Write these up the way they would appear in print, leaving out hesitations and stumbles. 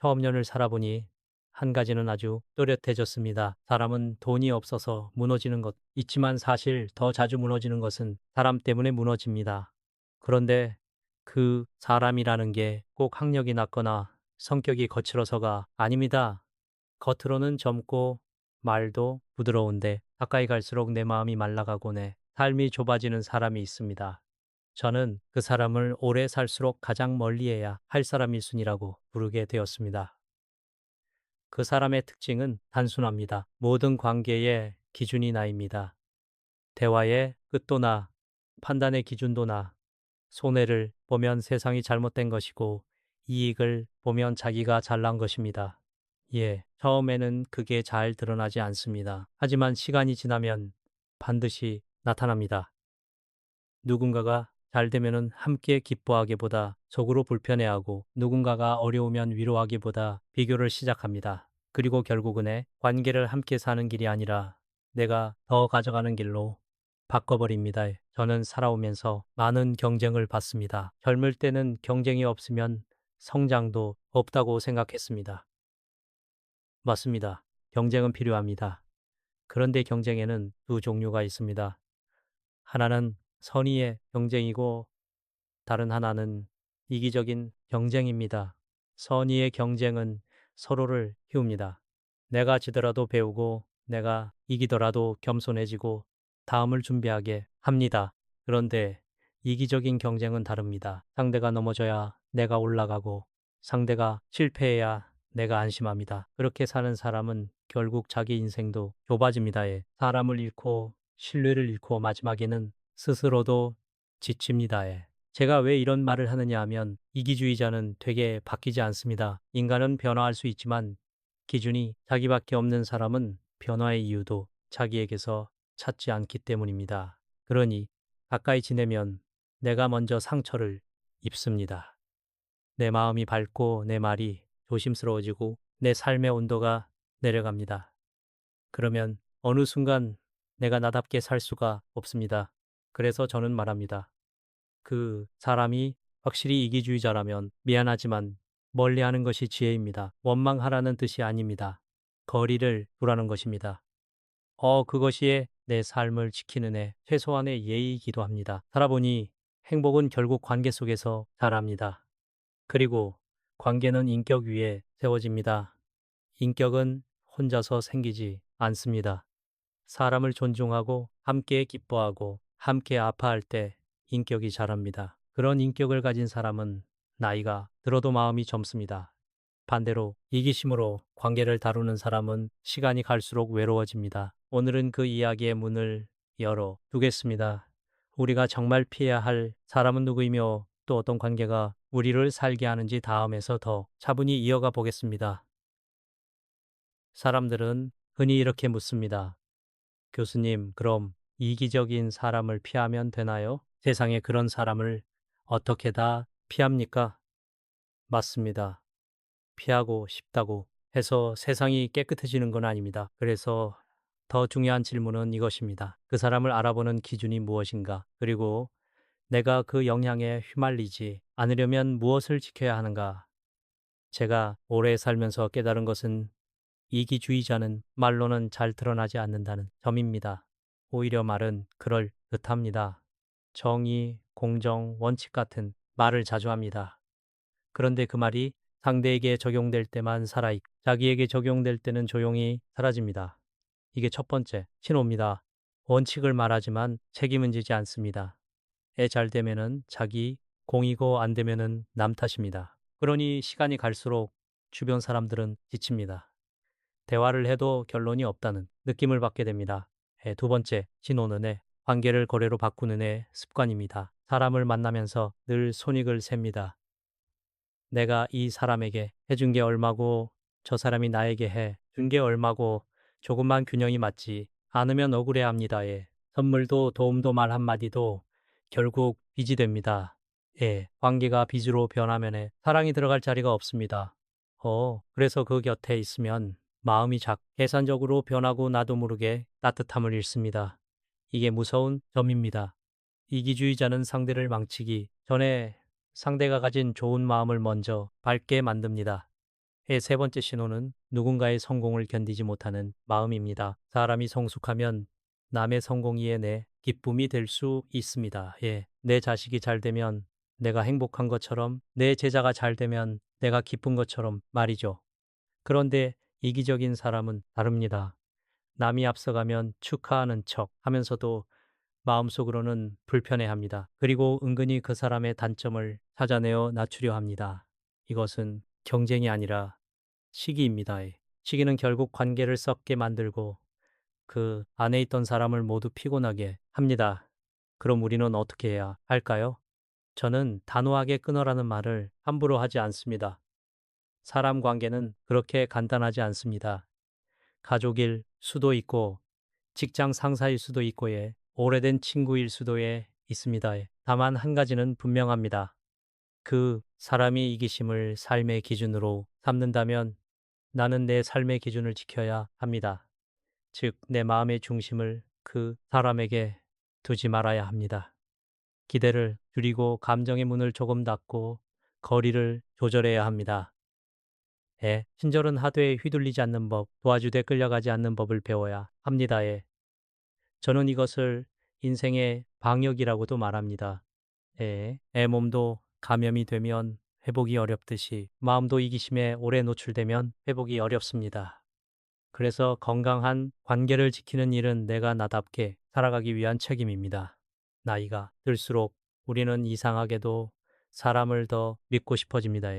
처음 년을 살아보니 한 가지는 아주 또렷해졌습니다. 사람은 돈이 없어서 무너지는 것 있지만 사실 더 자주 무너지는 것은 사람 때문에 무너집니다. 그런데 그 사람이라는 게 꼭 학력이 낮거나 성격이 거칠어서가 아닙니다. 겉으로는 젊고 말도 부드러운데 가까이 갈수록 내 마음이 말라가고 내 삶이 좁아지는 사람이 있습니다. 저는 그 사람을 오래 살수록 가장 멀리해야 할 사람 1순위라고 부르게 되었습니다. 그 사람의 특징은 단순합니다. 모든 관계의 기준이 나입니다. 대화의 끝도 나, 판단의 기준도 나, 손해를 보면 세상이 잘못된 것이고 이익을 보면 자기가 잘난 것입니다. 예, 처음에는 그게 잘 드러나지 않습니다. 하지만 시간이 지나면 반드시 나타납니다. 누군가가 잘 되면은 함께 기뻐하기보다 속으로 불편해하고 누군가가 어려우면 위로하기보다 비교를 시작합니다. 그리고 결국은 내 관계를 함께 사는 길이 아니라 내가 더 가져가는 길로 바꿔버립니다. 저는 살아오면서 많은 경쟁을 받습니다. 젊을 때는 경쟁이 없으면 성장도 없다고 생각했습니다. 맞습니다. 경쟁은 필요합니다. 그런데 경쟁에는 두 종류가 있습니다. 하나는 선의의 경쟁이고 다른 하나는 이기적인 경쟁입니다. 선의의 경쟁은 서로를 키웁니다. 내가 지더라도 배우고 내가 이기더라도 겸손해지고 다음을 준비하게 합니다. 그런데 이기적인 경쟁은 다릅니다. 상대가 넘어져야 내가 올라가고 상대가 실패해야 내가 안심합니다. 그렇게 사는 사람은 결국 자기 인생도 좁아집니다. 사람을 잃고 신뢰를 잃고 마지막에는 스스로도 지칩니다. 제가 왜 이런 말을 하느냐 하면 이기주의자는 되게 바뀌지 않습니다. 인간은 변화할 수 있지만 기준이 자기밖에 없는 사람은 변화의 이유도 자기에게서 찾지 않기 때문입니다. 그러니 가까이 지내면 내가 먼저 상처를 입습니다. 내 마음이 밝고 내 말이 조심스러워지고 내 삶의 온도가 내려갑니다. 그러면 어느 순간 내가 나답게 살 수가 없습니다. 그래서 저는 말합니다. 그 사람이 확실히 이기주의자라면 미안하지만 멀리하는 것이 지혜입니다. 원망하라는 뜻이 아닙니다. 거리를 두라는 것입니다. 그것이 내 삶을 지키는 최소한의 예의이기도 합니다. 살아보니 행복은 결국 관계 속에서 자랍니다. 그리고 관계는 인격 위에 세워집니다. 인격은 혼자서 생기지 않습니다. 사람을 존중하고 함께 기뻐하고 함께 아파할 때 인격이 자랍니다. 그런 인격을 가진 사람은 나이가 들어도 마음이 젊습니다. 반대로 이기심으로 관계를 다루는 사람은 시간이 갈수록 외로워집니다. 오늘은 그 이야기의 문을 열어 두겠습니다. 우리가 정말 피해야 할 사람은 누구이며 또 어떤 관계가 우리를 살게 하는지 다음에서 더 차분히 이어가 보겠습니다. 사람들은 흔히 이렇게 묻습니다. 교수님, 그럼 이기적인 사람을 피하면 되나요? 세상에 그런 사람을 어떻게 다 피합니까? 맞습니다. 피하고 싶다고 해서 세상이 깨끗해지는 건 아닙니다. 그래서 더 중요한 질문은 이것입니다. 그 사람을 알아보는 기준이 무엇인가? 그리고 내가 그 영향에 휘말리지 않으려면 무엇을 지켜야 하는가? 제가 오래 살면서 깨달은 것은 이기주의자는 말로는 잘 드러나지 않는다는 점입니다. 오히려 말은 그럴 듯합니다. 정의, 공정, 원칙 같은 말을 자주 합니다. 그런데 그 말이 상대에게 적용될 때만 살아있고 자기에게 적용될 때는 조용히 사라집니다. 이게 첫 번째 신호입니다. 원칙을 말하지만 책임은 지지 않습니다. 애 잘 되면은 자기 공이고 안 되면은 남 탓입니다. 그러니 시간이 갈수록 주변 사람들은 지칩니다. 대화를 해도 결론이 없다는 느낌을 받게 됩니다. 두 번째, 신호는 관계를 거래로 바꾸는 습관입니다. 사람을 만나면서 늘 손익을 셉니다. 내가 이 사람에게 해준 게 얼마고 저 사람이 나에게 해준 게 얼마고 조금만 균형이 맞지 않으면 억울해합니다. 선물도 도움도 말 한마디도 결국 빚이 됩니다. 관계가 빚으로 변하면 사랑이 들어갈 자리가 없습니다. 그래서 그 곁에 있으면 마음이 계산적으로 변하고 나도 모르게 따뜻함을 잃습니다. 이게 무서운 점입니다. 이기주의자는 상대를 망치기 전에 상대가 가진 좋은 마음을 먼저 밝게 만듭니다. 세 번째 신호는 누군가의 성공을 견디지 못하는 마음입니다. 사람이 성숙하면 남의 성공이 내 기쁨이 될 수 있습니다. 내 자식이 잘 되면 내가 행복한 것처럼, 내 제자가 잘 되면 내가 기쁜 것처럼 말이죠. 그런데 이기적인 사람은 다릅니다. 남이 앞서가면 축하하는 척 하면서도 마음속으로는 불편해합니다. 그리고 은근히 그 사람의 단점을 찾아내어 낮추려 합니다. 이것은 경쟁이 아니라 시기입니다. 시기는 결국 관계를 썩게 만들고 그 안에 있던 사람을 모두 피곤하게 합니다. 그럼 우리는 어떻게 해야 할까요? 저는 단호하게 끊어라는 말을 함부로 하지 않습니다. 사람 관계는 그렇게 간단하지 않습니다. 가족일 수도 있고 직장 상사일 수도 있고 오래된 친구일 수도 있습니다. 다만 한 가지는 분명합니다. 그 사람이 이기심을 삶의 기준으로 삼는다면 나는 내 삶의 기준을 지켜야 합니다. 즉, 내 마음의 중심을 그 사람에게 두지 말아야 합니다. 기대를 줄이고 감정의 문을 조금 닫고 거리를 조절해야 합니다. 친절은 하되 휘둘리지 않는 법, 도와주되 끌려가지 않는 법을 배워야 합니다. 저는 이것을 인생의 방역이라고도 말합니다. 몸도 감염이 되면 회복이 어렵듯이 마음도 이기심에 오래 노출되면 회복이 어렵습니다. 그래서 건강한 관계를 지키는 일은 내가 나답게 살아가기 위한 책임입니다. 나이가 들수록 우리는 이상하게도 사람을 더 믿고 싶어집니다.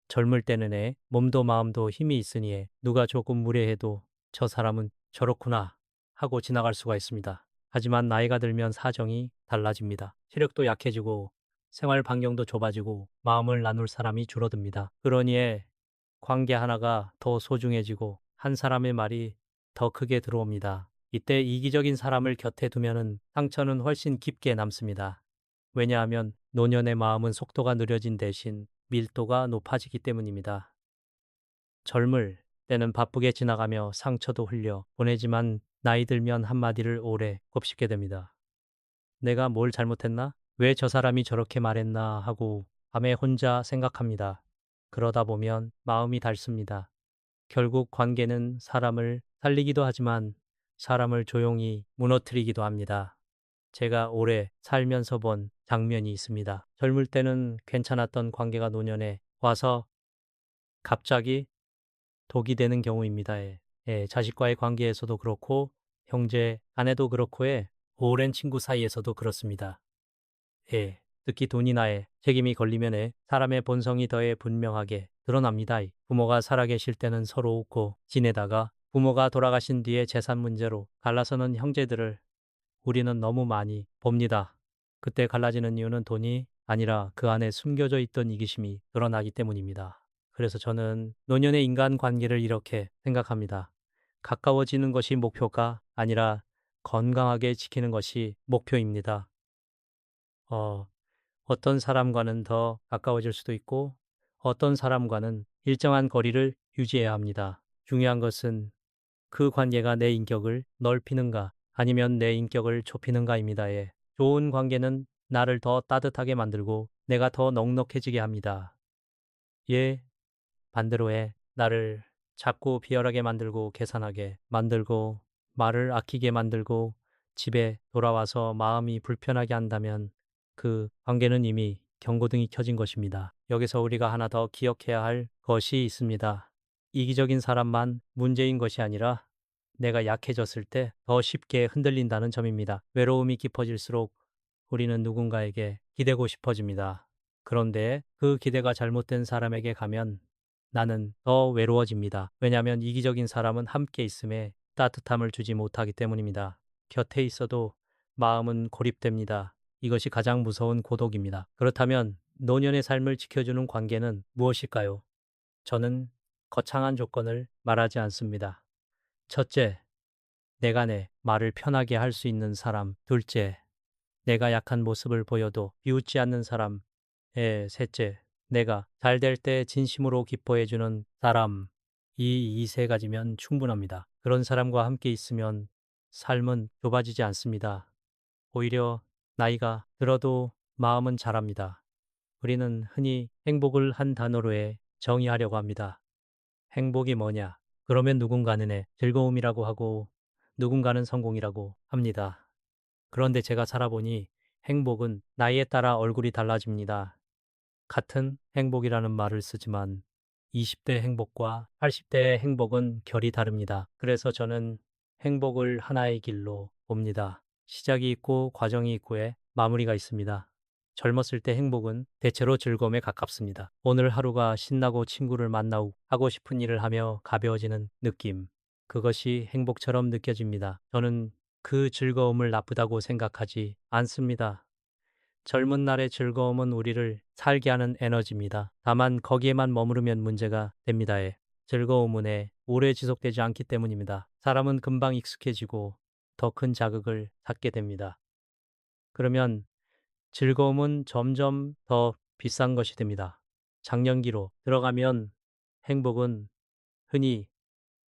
젊을 때는 몸도 마음도 힘이 있으니 누가 조금 무례해도 저 사람은 저렇구나 하고 지나갈 수가 있습니다. 하지만 나이가 들면 사정이 달라집니다. 체력도 약해지고 생활 반경도 좁아지고 마음을 나눌 사람이 줄어듭니다. 그러니 관계 하나가 더 소중해지고 한 사람의 말이 더 크게 들어옵니다. 이때 이기적인 사람을 곁에 두면은 상처는 훨씬 깊게 남습니다. 왜냐하면 노년의 마음은 속도가 느려진 대신 밀도가 높아지기 때문입니다. 젊을 때는 바쁘게 지나가며 상처도 흘려 보내지만 나이 들면 한마디를 오래 곱씹게 됩니다. 내가 뭘 잘못했나? 왜 저 사람이 저렇게 말했나 하고 밤에 혼자 생각합니다. 그러다 보면 마음이 닳습니다. 결국 관계는 사람을 살리기도 하지만 사람을 조용히 무너뜨리기도 합니다. 제가 오래 살면서 본 장면이 있습니다. 젊을 때는 괜찮았던 관계가 노년에 와서 갑자기 독이 되는 경우입니다. 자식과의 관계에서도 그렇고 형제, 아내도 그렇고 오랜 친구 사이에서도 그렇습니다. 특히 돈이나에 책임이 걸리면 사람의 본성이 더해 분명하게 드러납니다. 부모가 살아계실 때는 서로 웃고 지내다가 부모가 돌아가신 뒤에 재산 문제로 갈라서는 형제들을 우리는 너무 많이 봅니다. 그때 갈라지는 이유는 돈이 아니라 그 안에 숨겨져 있던 이기심이 드러나기 때문입니다. 그래서 저는 노년의 인간 관계를 이렇게 생각합니다. 가까워지는 것이 목표가 아니라 건강하게 지키는 것이 목표입니다. 어떤 사람과는 더 가까워질 수도 있고 어떤 사람과는 일정한 거리를 유지해야 합니다. 중요한 것은 그 관계가 내 인격을 넓히는가 아니면 내 인격을 좁히는가입니다. 좋은 관계는 나를 더 따뜻하게 만들고 내가 더 넉넉해지게 합니다. 반대로 나를 자꾸 비열하게 만들고 계산하게 만들고 말을 아끼게 만들고 집에 돌아와서 마음이 불편하게 한다면 그 관계는 이미 경고등이 켜진 것입니다. 여기서 우리가 하나 더 기억해야 할 것이 있습니다. 이기적인 사람만 문제인 것이 아니라 내가 약해졌을 때 더 쉽게 흔들린다는 점입니다. 외로움이 깊어질수록 우리는 누군가에게 기대고 싶어집니다. 그런데 그 기대가 잘못된 사람에게 가면 나는 더 외로워집니다. 왜냐하면 이기적인 사람은 함께 있음에 따뜻함을 주지 못하기 때문입니다. 곁에 있어도 마음은 고립됩니다. 이것이 가장 무서운 고독입니다. 그렇다면 노년의 삶을 지켜주는 관계는 무엇일까요? 저는 거창한 조건을 말하지 않습니다. 첫째, 내가 내 말을 편하게 할 수 있는 사람. 둘째, 내가 약한 모습을 보여도 비웃지 않는 사람. 셋째, 내가 잘 될 때 진심으로 기뻐해주는 사람. 이 세 가지면 충분합니다. 그런 사람과 함께 있으면 삶은 좁아지지 않습니다. 오히려 나이가 들어도 마음은 자랍니다. 우리는 흔히 행복을 한 단어로 정의하려고 합니다. 행복이 뭐냐? 그러면 누군가는 즐거움이라고 하고 누군가는 성공이라고 합니다. 그런데 제가 살아보니 행복은 나이에 따라 얼굴이 달라집니다. 같은 행복이라는 말을 쓰지만 20대 행복과 80대의 행복은 결이 다릅니다. 그래서 저는 행복을 하나의 길로 봅니다. 시작이 있고 과정이 있고에 마무리가 있습니다. 젊었을 때 행복은 대체로 즐거움에 가깝습니다. 오늘 하루가 신나고 친구를 만나고 하고 싶은 일을 하며 가벼워지는 느낌. 그것이 행복처럼 느껴집니다. 저는 그 즐거움을 나쁘다고 생각하지 않습니다. 젊은 날의 즐거움은 우리를 살게 하는 에너지입니다. 다만 거기에만 머무르면 문제가 됩니다. 즐거움은 오래 지속되지 않기 때문입니다. 사람은 금방 익숙해지고 더 큰 자극을 받게 됩니다. 그러면 즐거움은 점점 더 비싼 것이 됩니다. 장년기로 들어가면 행복은 흔히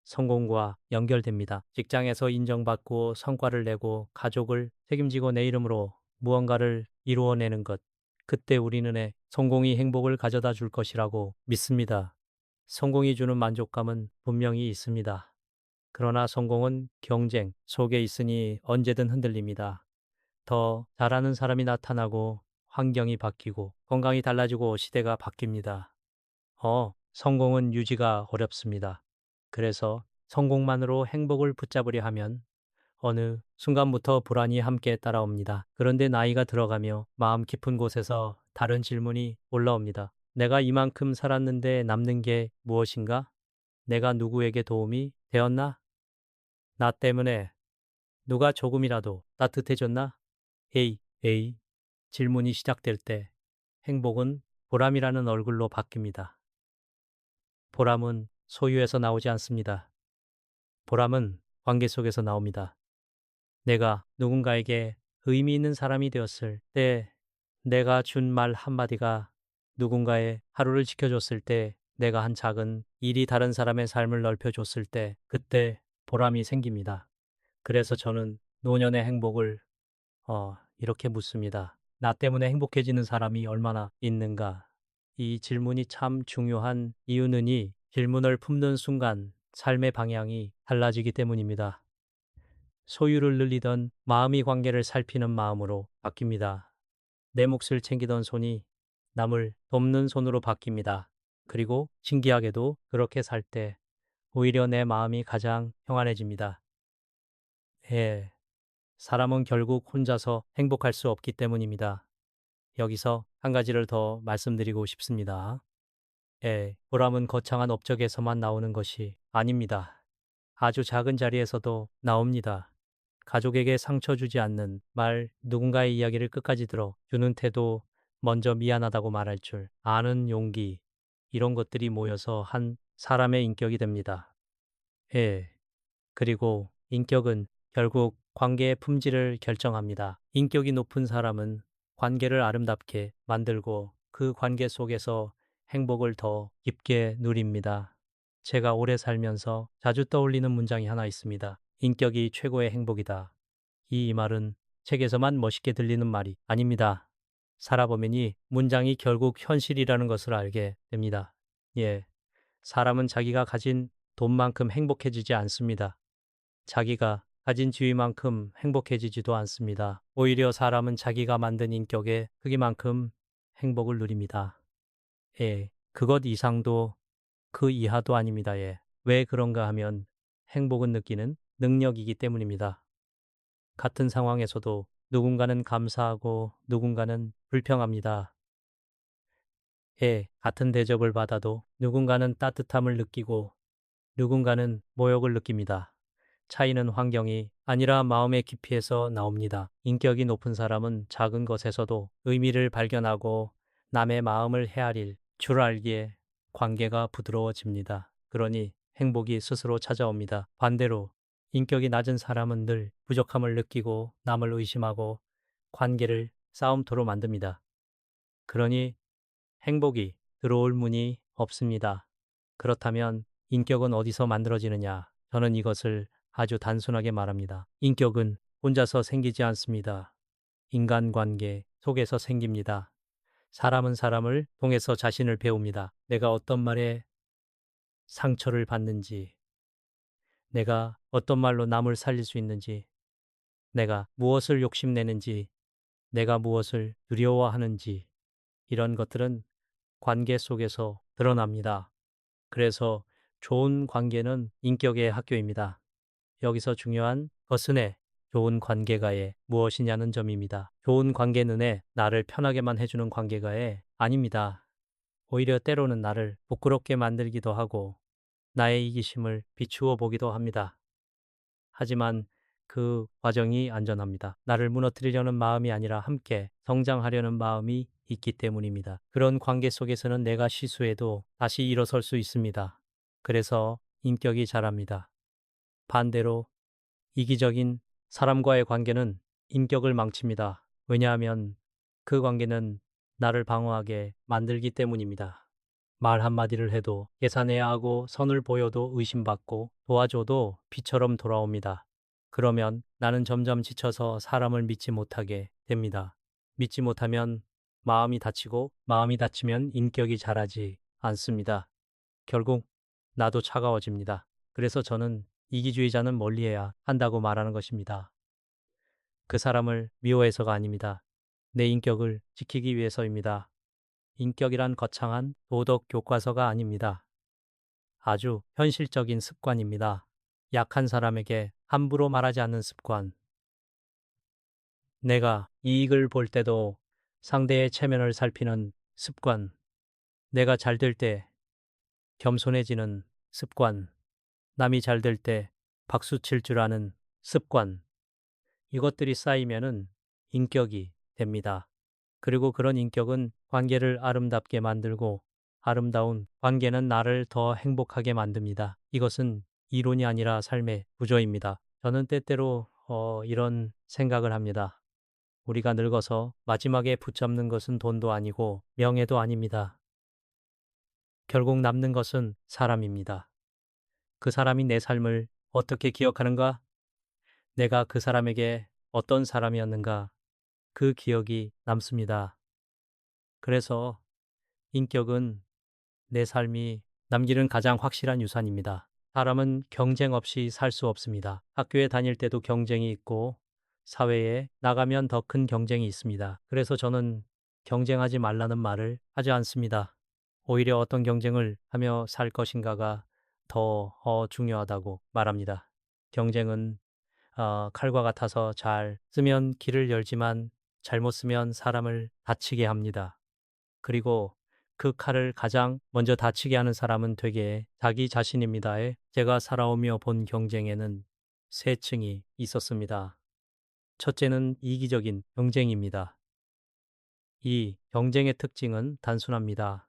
성공과 연결됩니다. 직장에서 인정받고 성과를 내고 가족을 책임지고 내 이름으로 무언가를 이루어내는 것. 그때 우리는 성공이 행복을 가져다 줄 것이라고 믿습니다. 성공이 주는 만족감은 분명히 있습니다. 그러나 성공은 경쟁 속에 있으니 언제든 흔들립니다. 더 잘하는 사람이 나타나고 환경이 바뀌고 건강이 달라지고 시대가 바뀝니다. 성공은 유지가 어렵습니다. 그래서 성공만으로 행복을 붙잡으려 하면 어느 순간부터 불안이 함께 따라옵니다. 그런데 나이가 들어가며 마음 깊은 곳에서 다른 질문이 올라옵니다. 내가 이만큼 살았는데 남는 게 무엇인가? 내가 누구에게 도움이 되었나? 나 때문에 누가 조금이라도 따뜻해졌나? 에이. 질문이 시작될 때 행복은 보람이라는 얼굴로 바뀝니다. 보람은 소유에서 나오지 않습니다. 보람은 관계 속에서 나옵니다. 내가 누군가에게 의미 있는 사람이 되었을 때, 내가 준 말 한마디가 누군가의 하루를 지켜줬을 때, 내가 한 작은 일이 다른 사람의 삶을 넓혀줬을 때, 그때 보람이 생깁니다. 그래서 저는 노년의 행복을 이렇게 묻습니다. 나 때문에 행복해지는 사람이 얼마나 있는가? 이 질문이 참 중요한 이유는 이 질문을 품는 순간 삶의 방향이 달라지기 때문입니다. 소유를 늘리던 마음이 관계를 살피는 마음으로 바뀝니다. 내 몫을 챙기던 손이 남을 돕는 손으로 바뀝니다. 그리고 신기하게도 그렇게 살 때 오히려 내 마음이 가장 평안해집니다. 예, 사람은 결국 혼자서 행복할 수 없기 때문입니다. 여기서 한 가지를 더 말씀드리고 싶습니다. 보람은 거창한 업적에서만 나오는 것이 아닙니다. 아주 작은 자리에서도 나옵니다. 가족에게 상처 주지 않는 말, 누군가의 이야기를 끝까지 들어 주는 태도, 먼저 미안하다고 말할 줄 아는 용기, 이런 것들이 모여서 한 사람의 인격이 됩니다. 그리고 인격은 결국 관계의 품질을 결정합니다. 인격이 높은 사람은 관계를 아름답게 만들고 그 관계 속에서 행복을 더 깊게 누립니다. 제가 오래 살면서 자주 떠올리는 문장이 하나 있습니다. 인격이 최고의 행복이다. 이 말은 책에서만 멋있게 들리는 말이 아닙니다. 살아보면 이 문장이 결국 현실이라는 것을 알게 됩니다. 사람은 자기가 가진 돈만큼 행복해지지 않습니다. 자기가 가진 지위만큼 행복해지지도 않습니다. 오히려 사람은 자기가 만든 인격의 크기만큼 행복을 누립니다. 그것 이상도 그 이하도 아닙니다. 왜 그런가 하면 행복은 느끼는 능력이기 때문입니다. 같은 상황에서도 누군가는 감사하고 누군가는 불평합니다. 같은 대접을 받아도 누군가는 따뜻함을 느끼고 누군가는 모욕을 느낍니다. 차이는 환경이 아니라 마음의 깊이에서 나옵니다. 인격이 높은 사람은 작은 것에서도 의미를 발견하고 남의 마음을 헤아릴 줄 알기에 관계가 부드러워집니다. 그러니 행복이 스스로 찾아옵니다. 반대로 인격이 낮은 사람은 늘 부족함을 느끼고 남을 의심하고 관계를 싸움터로 만듭니다. 그러니 행복이 들어올 문이 없습니다. 그렇다면 인격은 어디서 만들어지느냐? 저는 이것을 아주 단순하게 말합니다. 인격은 혼자서 생기지 않습니다. 인간관계 속에서 생깁니다. 사람은 사람을 통해서 자신을 배웁니다. 내가 어떤 말에 상처를 받는지, 내가 어떤 말로 남을 살릴 수 있는지, 내가 무엇을 욕심내는지, 내가 무엇을 두려워하는지, 이런 것들은 관계 속에서 드러납니다. 그래서 좋은 관계는 인격의 학교입니다. 여기서 중요한 것은 좋은 관계가에 무엇이냐는 점입니다. 좋은 관계는 나를 편하게만 해주는 관계가에 아닙니다. 오히려 때로는 나를 부끄럽게 만들기도 하고 나의 이기심을 비추어 보기도 합니다. 하지만 그 과정이 안전합니다. 나를 무너뜨리려는 마음이 아니라 함께 성장하려는 마음이 있기 때문입니다. 그런 관계 속에서는 내가 실수해도 다시 일어설 수 있습니다. 그래서 인격이 자랍니다. 반대로 이기적인 사람과의 관계는 인격을 망칩니다. 왜냐하면 그 관계는 나를 방어하게 만들기 때문입니다. 말 한마디를 해도 계산해야 하고 선을 보여도 의심받고 도와줘도 비처럼 돌아옵니다. 그러면 나는 점점 지쳐서 사람을 믿지 못하게 됩니다. 믿지 못하면 마음이 다치고 마음이 다치면 인격이 자라지 않습니다. 결국 나도 차가워집니다. 그래서 저는 이기주의자는 멀리해야 한다고 말하는 것입니다. 그 사람을 미워해서가 아닙니다. 내 인격을 지키기 위해서입니다. 인격이란 거창한 도덕 교과서가 아닙니다. 아주 현실적인 습관입니다. 약한 사람에게 함부로 말하지 않는 습관. 내가 이익을 볼 때도 상대의 체면을 살피는 습관. 내가 잘 될 때 겸손해지는 습관. 남이 잘 될 때 박수 칠 줄 아는 습관. 이것들이 쌓이면은 인격이 됩니다. 그리고 그런 인격은 관계를 아름답게 만들고 아름다운 관계는 나를 더 행복하게 만듭니다. 이것은 이론이 아니라 삶의 구조입니다. 저는 때때로 이런 생각을 합니다. 우리가 늙어서 마지막에 붙잡는 것은 돈도 아니고 명예도 아닙니다. 결국 남는 것은 사람입니다. 그 사람이 내 삶을 어떻게 기억하는가? 내가 그 사람에게 어떤 사람이었는가? 그 기억이 남습니다. 그래서 인격은 내 삶이 남기는 가장 확실한 유산입니다. 사람은 경쟁 없이 살 수 없습니다. 학교에 다닐 때도 경쟁이 있고 사회에 나가면 더 큰 경쟁이 있습니다. 그래서 저는 경쟁하지 말라는 말을 하지 않습니다. 오히려 어떤 경쟁을 하며 살 것인가가 더 중요하다고 말합니다. 경쟁은 칼과 같아서 잘 쓰면 길을 열지만 잘못 쓰면 사람을 다치게 합니다. 그리고 그 칼을 가장 먼저 다치게 하는 사람은 되게 자기 자신입니다. 제가 살아오며 본 경쟁에는 세 층이 있었습니다. 첫째는 이기적인 경쟁입니다. 이 경쟁의 특징은 단순합니다.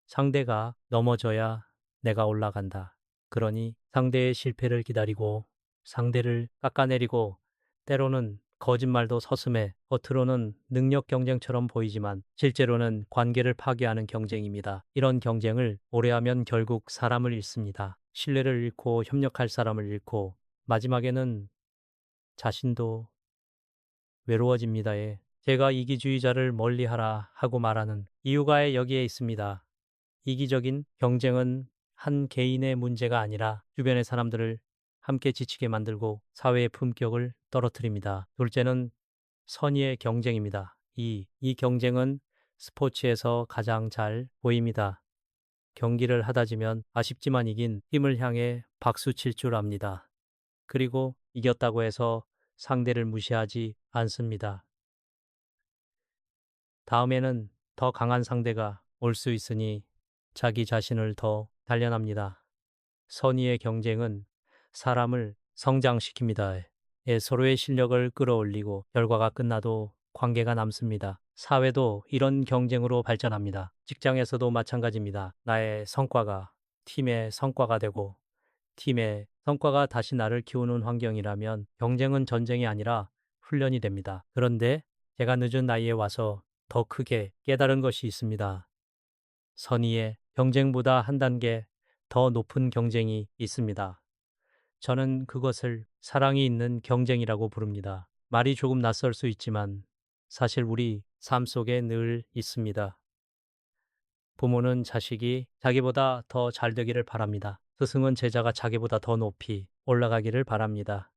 상대가 넘어져야 내가 올라간다. 그러니 상대의 실패를 기다리고 상대를 깎아내리고 때로는 거짓말도 서슴해 겉으로는 능력 경쟁처럼 보이지만 실제로는 관계를 파괴하는 경쟁입니다. 이런 경쟁을 오래 하면 결국 사람을 잃습니다. 신뢰를 잃고 협력할 사람을 잃고 마지막에는 자신도 외로워집니다. 제가 이기주의자를 멀리하라 하고 말하는 이유가 여기에 있습니다. 이기적인 경쟁은 한 개인의 문제가 아니라 주변의 사람들을 함께 지치게 만들고 사회의 품격을 떨어뜨립니다. 둘째는 선의의 경쟁입니다. 이 경쟁은 스포츠에서 가장 잘 보입니다. 경기를 하다 지면 아쉽지만 이긴 팀을 향해 박수 칠 줄 압니다. 그리고 이겼다고 해서 상대를 무시하지 않습니다. 다음에는 더 강한 상대가 올 수 있으니 자기 자신을 더 단련합니다. 선의의 경쟁은 사람을 성장시킵니다. 서로의 실력을 끌어올리고 결과가 끝나도 관계가 남습니다. 사회도 이런 경쟁으로 발전합니다. 직장에서도 마찬가지입니다. 나의 성과가 팀의 성과가 되고 팀의 성과가 다시 나를 키우는 환경이라면 경쟁은 전쟁이 아니라 훈련이 됩니다. 그런데 제가 늦은 나이에 와서 더 크게 깨달은 것이 있습니다. 선의의 경쟁보다 한 단계 더 높은 경쟁이 있습니다. 저는 그것을 사랑이 있는 경쟁이라고 부릅니다. 말이 조금 낯설 수 있지만 사실 우리 삶 속에 늘 있습니다. 부모는 자식이 자기보다 더 잘 되기를 바랍니다. 스승은 제자가 자기보다 더 높이 올라가기를 바랍니다.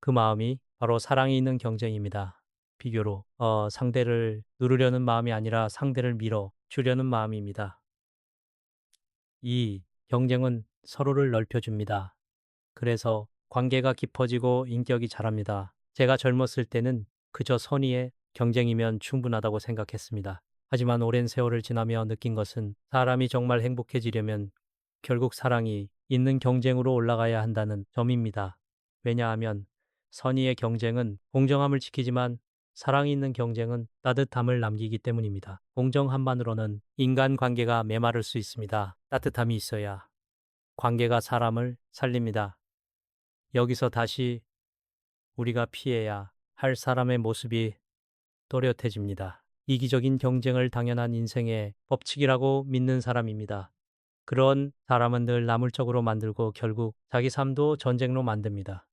그 마음이 바로 사랑이 있는 경쟁입니다. 비교로 상대를 누르려는 마음이 아니라 상대를 밀어 주려는 마음입니다. 이 경쟁은 서로를 넓혀줍니다. 그래서 관계가 깊어지고 인격이 자랍니다. 제가 젊었을 때는 그저 선의의 경쟁이면 충분하다고 생각했습니다. 하지만 오랜 세월을 지나며 느낀 것은 사람이 정말 행복해지려면 결국 사랑이 있는 경쟁으로 올라가야 한다는 점입니다. 왜냐하면 선의의 경쟁은 공정함을 지키지만 사랑이 있는 경쟁은 따뜻함을 남기기 때문입니다. 공정함만으로는 인간관계가 메마를 수 있습니다. 따뜻함이 있어야 관계가 사람을 살립니다. 여기서 다시 우리가 피해야 할 사람의 모습이 또렷해집니다. 이기적인 경쟁을 당연한 인생의 법칙이라고 믿는 사람입니다. 그런 사람은 늘 나물적으로 만들고 결국 자기 삶도 전쟁로 만듭니다.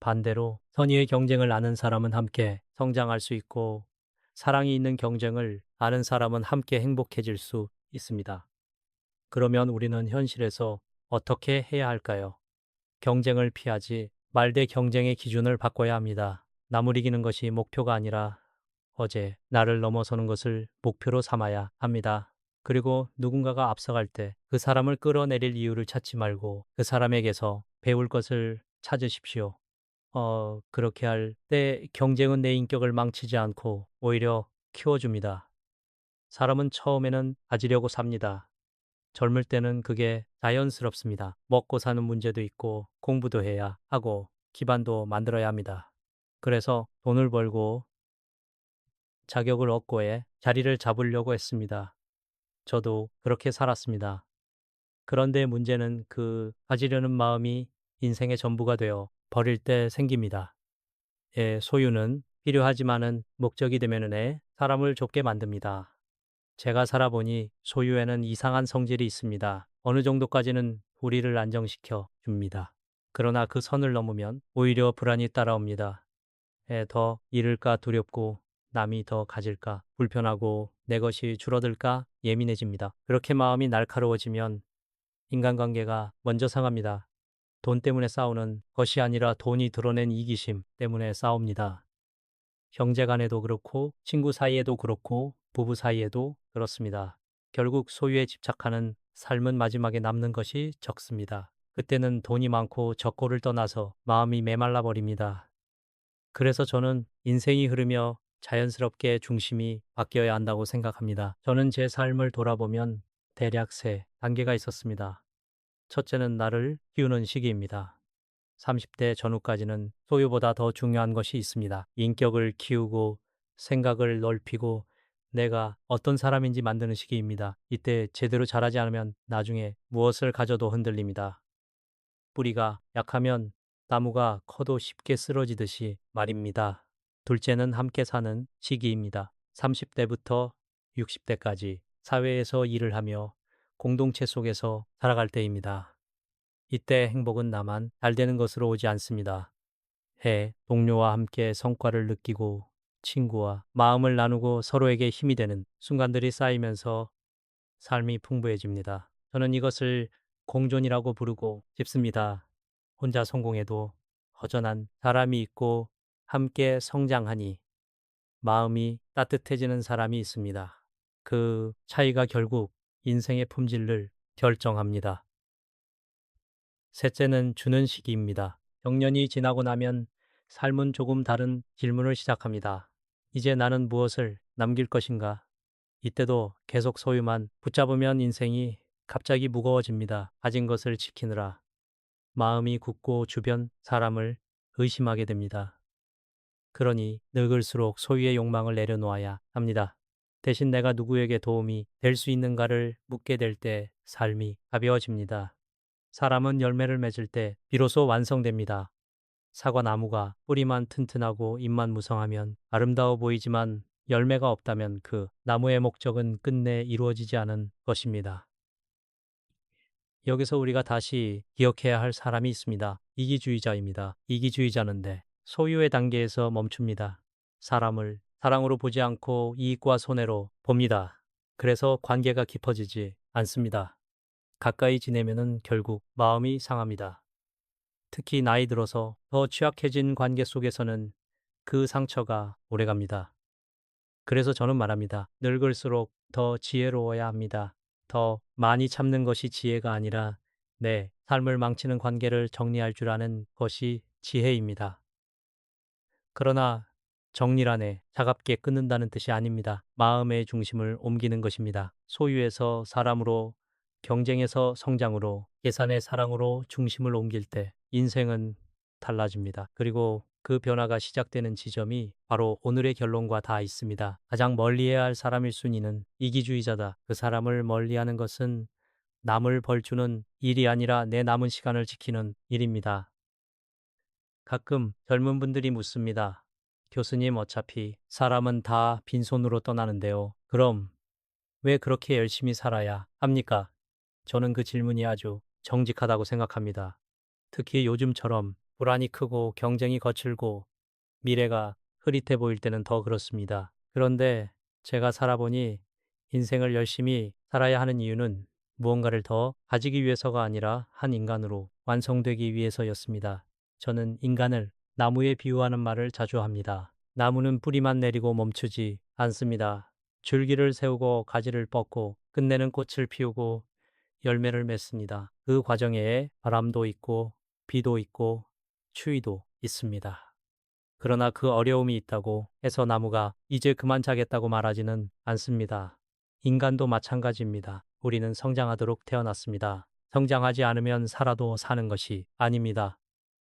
반대로 선의의 경쟁을 아는 사람은 함께 성장할 수 있고 사랑이 있는 경쟁을 아는 사람은 함께 행복해질 수 있습니다. 그러면 우리는 현실에서 어떻게 해야 할까요? 경쟁을 피하지 말되 경쟁의 기준을 바꿔야 합니다. 남을 이기는 것이 목표가 아니라 어제 나를 넘어서는 것을 목표로 삼아야 합니다. 그리고 누군가가 앞서갈 때 그 사람을 끌어내릴 이유를 찾지 말고 그 사람에게서 배울 것을 찾으십시오. 그렇게 할 때 경쟁은 내 인격을 망치지 않고 오히려 키워줍니다. 사람은 처음에는 가지려고 삽니다. 젊을 때는 그게 자연스럽습니다. 먹고 사는 문제도 있고 공부도 해야 하고 기반도 만들어야 합니다. 그래서 돈을 벌고 자격을 얻고 해 자리를 잡으려고 했습니다. 저도 그렇게 살았습니다. 그런데 문제는 그 가지려는 마음이 인생의 전부가 되어 버릴 때 생깁니다. 소유는 필요하지만은 목적이 되면은 사람을 좁게 만듭니다. 제가 살아보니 소유에는 이상한 성질이 있습니다. 어느 정도까지는 우리를 안정시켜 줍니다. 그러나 그 선을 넘으면 오히려 불안이 따라옵니다. 더 잃을까 두렵고 남이 더 가질까 불편하고 내 것이 줄어들까 예민해집니다. 그렇게 마음이 날카로워지면 인간관계가 먼저 상합니다. 돈 때문에 싸우는 것이 아니라 돈이 드러낸 이기심 때문에 싸웁니다. 형제 간에도 그렇고 친구 사이에도 그렇고 부부 사이에도 그렇습니다. 결국 소유에 집착하는 삶은 마지막에 남는 것이 적습니다. 그때는 돈이 많고 적고를 떠나서 마음이 메말라 버립니다. 그래서 저는 인생이 흐르며 자연스럽게 중심이 바뀌어야 한다고 생각합니다. 저는 제 삶을 돌아보면 대략 세 단계가 있었습니다. 첫째는 나를 키우는 시기입니다. 30대 전후까지는 소유보다 더 중요한 것이 있습니다. 인격을 키우고 생각을 넓히고 내가 어떤 사람인지 만드는 시기입니다. 이때 제대로 자라지 않으면 나중에 무엇을 가져도 흔들립니다. 뿌리가 약하면 나무가 커도 쉽게 쓰러지듯이 말입니다. 둘째는 함께 사는 시기입니다. 30대부터 60대까지 사회에서 일을 하며 공동체 속에서 살아갈 때입니다. 이때 행복은 나만 잘 되는 것으로 오지 않습니다. 동료와 함께 성과를 느끼고 친구와 마음을 나누고 서로에게 힘이 되는 순간들이 쌓이면서 삶이 풍부해집니다. 저는 이것을 공존이라고 부르고 싶습니다. 혼자 성공해도 허전한 사람이 있고 함께 성장하니 마음이 따뜻해지는 사람이 있습니다. 그 차이가 결국 인생의 품질을 결정합니다. 셋째는 주는 시기입니다. 정년이 지나고 나면 삶은 조금 다른 질문을 시작합니다. 이제 나는 무엇을 남길 것인가? 이때도 계속 소유만 붙잡으면 인생이 갑자기 무거워집니다. 가진 것을 지키느라 마음이 굳고 주변 사람을 의심하게 됩니다. 그러니 늙을수록 소유의 욕망을 내려놓아야 합니다. 대신 내가 누구에게 도움이 될 수 있는가를 묻게 될 때 삶이 가벼워집니다. 사람은 열매를 맺을 때 비로소 완성됩니다. 사과나무가 뿌리만 튼튼하고 잎만 무성하면 아름다워 보이지만 열매가 없다면 그 나무의 목적은 끝내 이루어지지 않은 것입니다. 여기서 우리가 다시 기억해야 할 사람이 있습니다. 이기주의자입니다. 이기주의자는데 소유의 단계에서 멈춥니다. 사람을 사랑으로 보지 않고 이익과 손해로 봅니다. 그래서 관계가 깊어지지 않습니다. 가까이 지내면은 결국 마음이 상합니다. 특히 나이 들어서 더 취약해진 관계 속에서는 그 상처가 오래갑니다. 그래서 저는 말합니다. 늙을수록 더 지혜로워야 합니다. 더 많이 참는 것이 지혜가 아니라 내 삶을 망치는 관계를 정리할 줄 아는 것이 지혜입니다. 그러나 정리란에 차갑게 끊는다는 뜻이 아닙니다. 마음의 중심을 옮기는 것입니다. 소유에서 사람으로, 경쟁에서 성장으로, 계산의 사랑으로 중심을 옮길 때 인생은 달라집니다. 그리고 그 변화가 시작되는 지점이 바로 오늘의 결론과 다 있습니다. 가장 멀리해야 할 사람 1순위는 이기주의자다. 그 사람을 멀리하는 것은 남을 벌주는 일이 아니라 내 남은 시간을 지키는 일입니다. 가끔 젊은 분들이 묻습니다. 교수님, 어차피 사람은 다 빈손으로 떠나는데요. 그럼 왜 그렇게 열심히 살아야 합니까? 저는 그 질문이 아주 정직하다고 생각합니다. 특히 요즘처럼 불안이 크고 경쟁이 거칠고 미래가 흐릿해 보일 때는 더 그렇습니다. 그런데 제가 살아보니 인생을 열심히 살아야 하는 이유는 무언가를 더 가지기 위해서가 아니라 한 인간으로 완성되기 위해서였습니다. 저는 인간을 나무에 비유하는 말을 자주 합니다. 나무는 뿌리만 내리고 멈추지 않습니다. 줄기를 세우고 가지를 뻗고 끝내는 꽃을 피우고 열매를 맺습니다. 그 과정에 바람도 있고 비도 있고 추위도 있습니다. 그러나 그 어려움이 있다고 해서 나무가 이제 그만 자겠다고 말하지는 않습니다. 인간도 마찬가지입니다. 우리는 성장하도록 태어났습니다. 성장하지 않으면 살아도 사는 것이 아닙니다.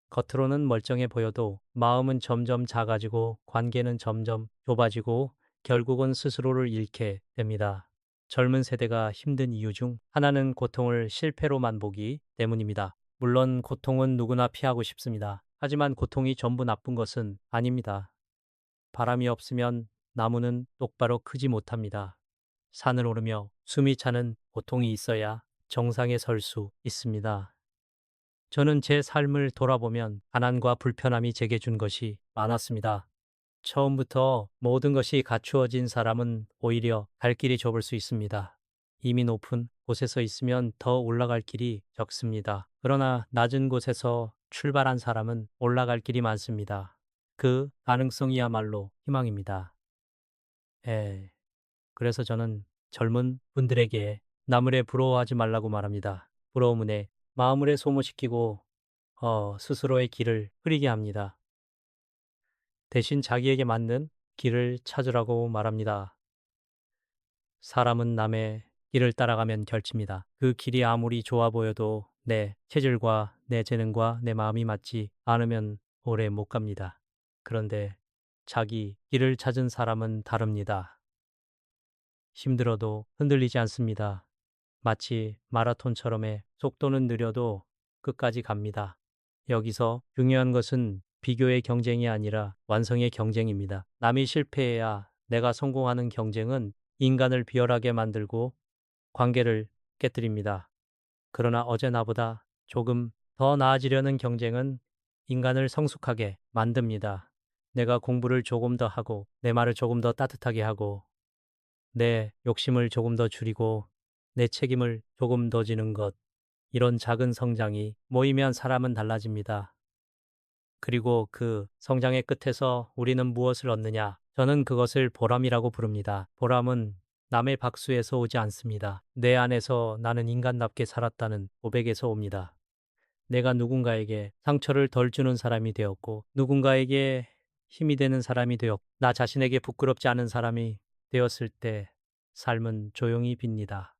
겉으로는 멀쩡해 보여도 마음은 점점 작아지고 관계는 점점 좁아지고 결국은 스스로를 잃게 됩니다. 젊은 세대가 힘든 이유 중 하나는 고통을 실패로만 보기 때문입니다. 물론 고통은 누구나 피하고 싶습니다. 하지만 고통이 전부 나쁜 것은 아닙니다. 바람이 없으면 나무는 똑바로 크지 못합니다. 산을 오르며 숨이 차는 고통이 있어야 정상에 설 수 있습니다. 저는 제 삶을 돌아보면 가난과 불편함이 제게 준 것이 많았습니다. 처음부터 모든 것이 갖추어진 사람은 오히려 갈 길이 좁을 수 있습니다. 이미 높은 곳에서 있으면 더 올라갈 길이 적습니다. 그러나 낮은 곳에서 출발한 사람은 올라갈 길이 많습니다. 그 가능성이야말로 희망입니다. 그래서 저는 젊은 분들에게 남을 부러워하지 말라고 말합니다. 부러움은 내 마음을 소모시키고 스스로의 길을 흐리게 합니다. 대신 자기에게 맞는 길을 찾으라고 말합니다. 사람은 남의 길을 따라가면 결칩니다. 그 길이 아무리 좋아 보여도 내 체질과 내 재능과 내 마음이 맞지 않으면 오래 못 갑니다. 그런데 자기 길을 찾은 사람은 다릅니다. 힘들어도 흔들리지 않습니다. 마치 마라톤처럼의 속도는 느려도 끝까지 갑니다. 여기서 중요한 것은 비교의 경쟁이 아니라 완성의 경쟁입니다. 남이 실패해야 내가 성공하는 경쟁은 인간을 비열하게 만들고 관계를 깨뜨립니다. 그러나 어제 나보다 조금 더 나아지려는 경쟁은 인간을 성숙하게 만듭니다. 내가 공부를 조금 더 하고 내 말을 조금 더 따뜻하게 하고 내 욕심을 조금 더 줄이고 내 책임을 조금 더 지는 것. 이런 작은 성장이 모이면 사람은 달라집니다. 그리고 그 성장의 끝에서 우리는 무엇을 얻느냐? 저는 그것을 보람이라고 부릅니다. 보람은 남의 박수에서 오지 않습니다. 내 안에서 나는 인간답게 살았다는 고백에서 옵니다. 내가 누군가에게 상처를 덜 주는 사람이 되었고, 누군가에게 힘이 되는 사람이 되었고, 나 자신에게 부끄럽지 않은 사람이 되었을 때 삶은 조용히 빕니다.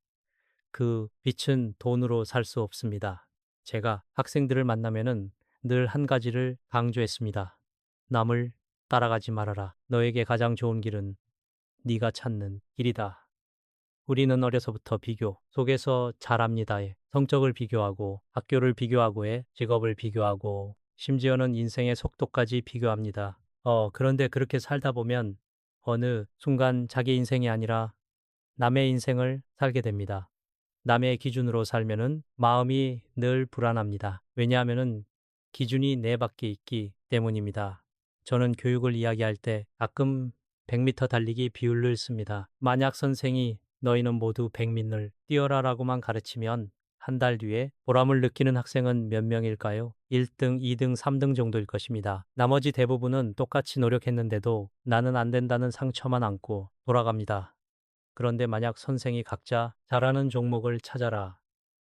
그 빛은 돈으로 살 수 없습니다. 제가 학생들을 만나면은 늘 한 가지를 강조했습니다. 남을 따라가지 말아라. 너에게 가장 좋은 길은 네가 찾는 길이다. 우리는 어려서부터 비교 속에서 자랍니다. 성적을 비교하고 학교를 비교하고 직업을 비교하고 심지어는 인생의 속도까지 비교합니다. 그런데 그렇게 살다 보면 어느 순간 자기 인생이 아니라 남의 인생을 살게 됩니다. 남의 기준으로 살면은 마음이 늘 불안합니다. 왜냐하면은 기준이 내 밖에 있기 때문입니다. 저는 교육을 이야기할 때 가끔 100m 달리기 비율을 씁니다. 만약 선생이 너희는 모두 100m를 뛰어라라고만 가르치면 한 달 뒤에 보람을 느끼는 학생은 몇 명일까요? 1등, 2등, 3등 정도일 것입니다. 나머지 대부분은 똑같이 노력했는데도 나는 안 된다는 상처만 안고 돌아갑니다. 그런데 만약 선생이 각자 잘하는 종목을 찾아라.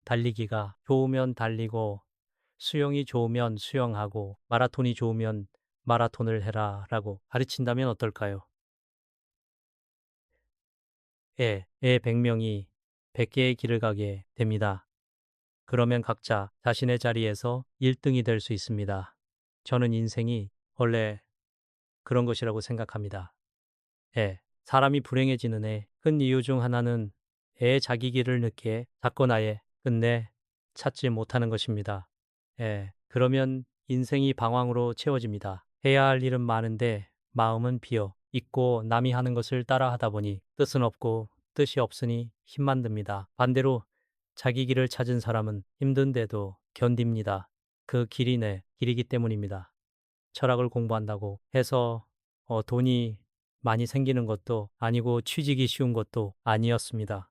달리기가 좋으면 달리고, 수영이 좋으면 수영하고, 마라톤이 좋으면 마라톤을 해라 라고 가르친다면 어떨까요? 100명이 100개의 길을 가게 됩니다. 그러면 각자 자신의 자리에서 1등이 될 수 있습니다. 저는 인생이 원래 그런 것이라고 생각합니다. 사람이 불행해지는 큰 이유 중 하나는 자기 길을 늦게 찾거나 끝내 찾지 못하는 것입니다. 그러면 인생이 방황으로 채워집니다. 해야 할 일은 많은데 마음은 비어 있고 남이 하는 것을 따라 하다 보니 뜻은 없고 뜻이 없으니 힘만 듭니다. 반대로 자기 길을 찾은 사람은 힘든데도 견딥니다. 그 길이 내 길이기 때문입니다. 철학을 공부한다고 해서 돈이 많이 생기는 것도 아니고 취직이 쉬운 것도 아니었습니다.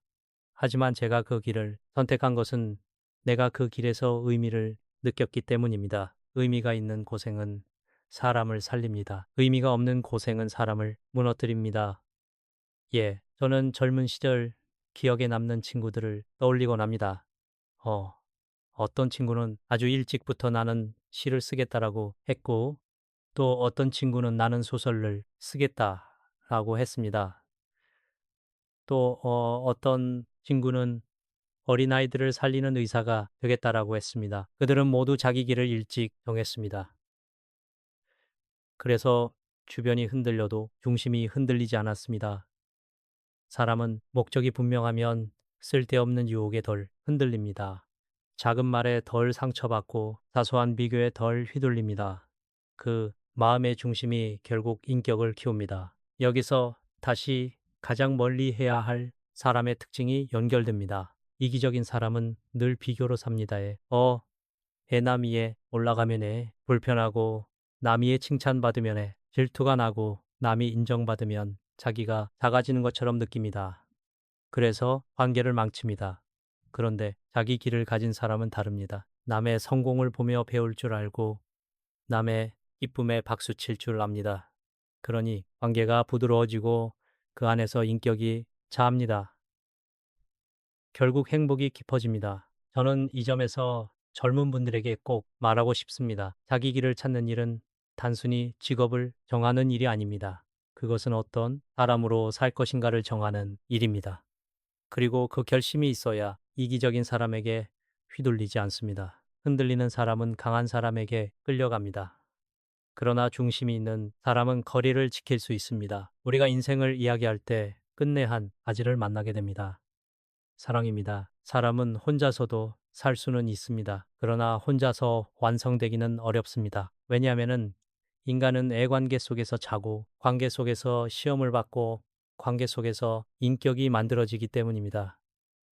하지만 제가 그 길을 선택한 것은 내가 그 길에서 의미를 느꼈기 때문입니다. 의미가 있는 고생은 사람을 살립니다. 의미가 없는 고생은 사람을 무너뜨립니다. 저는 젊은 시절 기억에 남는 친구들을 떠올리곤 합니다. 어떤 친구는 아주 일찍부터 나는 시를 쓰겠다라고 했고, 또 어떤 친구는 나는 소설을 쓰겠다라고 했습니다. 또 어떤 친구는 어린아이들을 살리는 의사가 되겠다라고 했습니다. 그들은 모두 자기 길을 일찍 정했습니다. 그래서 주변이 흔들려도 중심이 흔들리지 않았습니다. 사람은 목적이 분명하면 쓸데없는 유혹에 덜 흔들립니다. 작은 말에 덜 상처받고 사소한 비교에 덜 휘둘립니다. 그 마음의 중심이 결국 인격을 키웁니다. 여기서 다시 가장 멀리 해야 할 사람의 특징이 연결됩니다. 이기적인 사람은 늘 비교로 삽니다. 남이 올라가면 불편하고 남이 칭찬받으면 질투가 나고 남이 인정받으면 자기가 작아지는 것처럼 느낍니다. 그래서 관계를 망칩니다. 그런데 자기 길을 가진 사람은 다릅니다. 남의 성공을 보며 배울 줄 알고 남의 기쁨에 박수 칠 줄 압니다. 그러니 관계가 부드러워지고 그 안에서 인격이 자합니다. 결국 행복이 깊어집니다. 저는 이 점에서 젊은 분들에게 꼭 말하고 싶습니다. 자기 길을 찾는 일은 단순히 직업을 정하는 일이 아닙니다. 그것은 어떤 사람으로 살 것인가를 정하는 일입니다. 그리고 그 결심이 있어야 이기적인 사람에게 휘둘리지 않습니다. 흔들리는 사람은 강한 사람에게 끌려갑니다. 그러나 중심이 있는 사람은 거리를 지킬 수 있습니다. 우리가 인생을 이야기할 때 끝내 한 가지를 만나게 됩니다. 사랑입니다. 사람은 혼자서도 살 수는 있습니다. 그러나 혼자서 완성되기는 어렵습니다. 왜냐하면 인간은 애관계 속에서 자고 관계 속에서 시험을 받고 관계 속에서 인격이 만들어지기 때문입니다.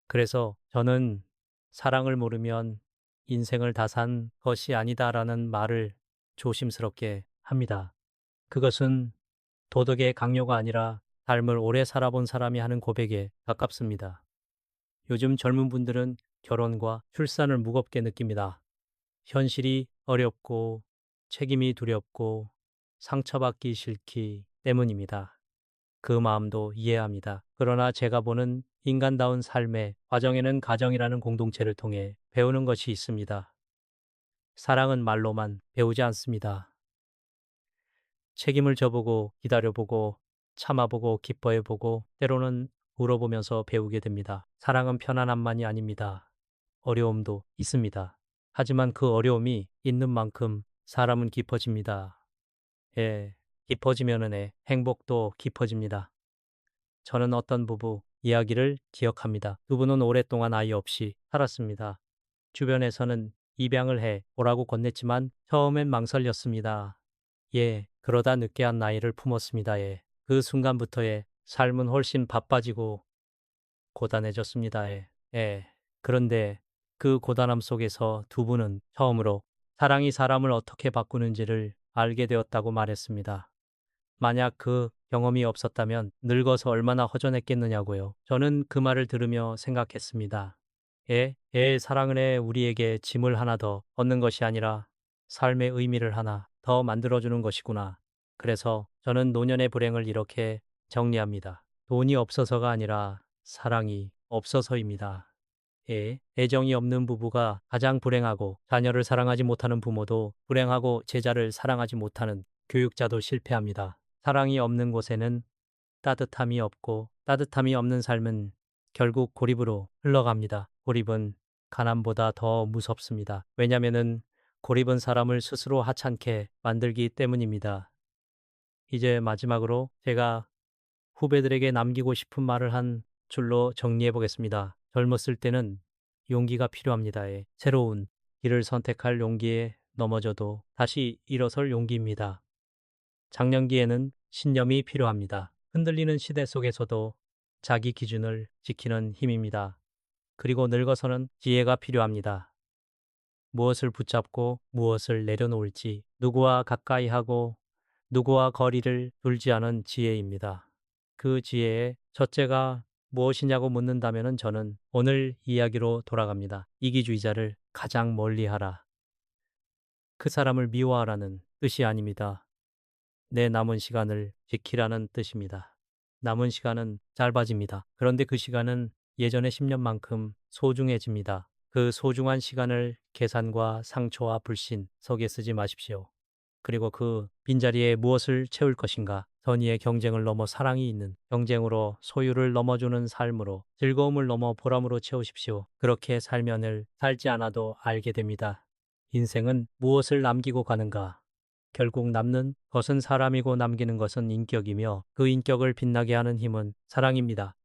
그래서 저는 사랑을 모르면 인생을 다 산 것이 아니다라는 말을 조심스럽게 합니다. 그것은 도덕의 강요가 아니라 삶을 오래 살아본 사람이 하는 고백에 가깝습니다. 요즘 젊은 분들은 결혼과 출산을 무겁게 느낍니다. 현실이 어렵고 책임이 두렵고 상처받기 싫기 때문입니다. 그 마음도 이해합니다. 그러나 제가 보는 인간다운 삶의 과정에는 가정이라는 공동체를 통해 배우는 것이 있습니다. 사랑은 말로만 배우지 않습니다. 책임을 져보고 기다려보고 참아보고 기뻐해보고 때로는 울어보면서 배우게 됩니다. 사랑은 편안함만이 아닙니다. 어려움도 있습니다. 하지만 그 어려움이 있는 만큼 사람은 깊어집니다. 깊어지면은 행복도 깊어집니다. 저는 어떤 부부 이야기를 기억합니다. 두 분은 오랫동안 아이 없이 살았습니다. 주변에서는 입양을 해 오라고 건넸지만 처음엔 망설였습니다. 그러다 늦게 한 나이를 품었습니다. 그 순간부터의 삶은 훨씬 바빠지고 고단해졌습니다. 그런데 그 고단함 속에서 두 분은 처음으로 사랑이 사람을 어떻게 바꾸는지를 알게 되었다고 말했습니다. 만약 그 경험이 없었다면 늙어서 얼마나 허전했겠느냐고요. 저는 그 말을 들으며 생각했습니다. 애의 사랑은 우리에게 짐을 하나 더 얻는 것이 아니라 삶의 의미를 하나 더 만들어주는 것이구나. 그래서 저는 노년의 불행을 이렇게 정리합니다. 돈이 없어서가 아니라 사랑이 없어서입니다. 애정이 없는 부부가 가장 불행하고 자녀를 사랑하지 못하는 부모도 불행하고 제자를 사랑하지 못하는 교육자도 실패합니다. 사랑이 없는 곳에는 따뜻함이 없고 따뜻함이 없는 삶은 결국 고립으로 흘러갑니다. 고립은 가난보다 더 무섭습니다. 왜냐면은 고립은 사람을 스스로 하찮게 만들기 때문입니다. 이제 마지막으로 제가 후배들에게 남기고 싶은 말을 한 줄로 정리해 보겠습니다. 젊었을 때는 용기가 필요합니다. 새로운 길을 선택할 용기에 넘어져도 다시 일어설 용기입니다. 장년기에는 신념이 필요합니다. 흔들리는 시대 속에서도 자기 기준을 지키는 힘입니다. 그리고 늙어서는 지혜가 필요합니다. 무엇을 붙잡고 무엇을 내려놓을지, 누구와 가까이 하고 누구와 거리를 둘지 않은 지혜입니다. 그 지혜의 첫째가 무엇이냐고 묻는다면 저는 오늘 이야기로 돌아갑니다. 이기주의자를 가장 멀리하라. 그 사람을 미워하라는 뜻이 아닙니다. 내 남은 시간을 지키라는 뜻입니다. 남은 시간은 짧아집니다. 그런데 그 시간은 예전의 10년만큼 소중해집니다. 그 소중한 시간을 계산과 상처와 불신, 속에 쓰지 마십시오. 그리고 그 빈자리에 무엇을 채울 것인가? 선의의 경쟁을 넘어 사랑이 있는 경쟁으로 소유를 넘어주는 삶으로 즐거움을 넘어 보람으로 채우십시오. 그렇게 살면을 살지 않아도 알게 됩니다. 인생은 무엇을 남기고 가는가? 결국 남는 것은 사람이고 남기는 것은 인격이며 그 인격을 빛나게 하는 힘은 사랑입니다.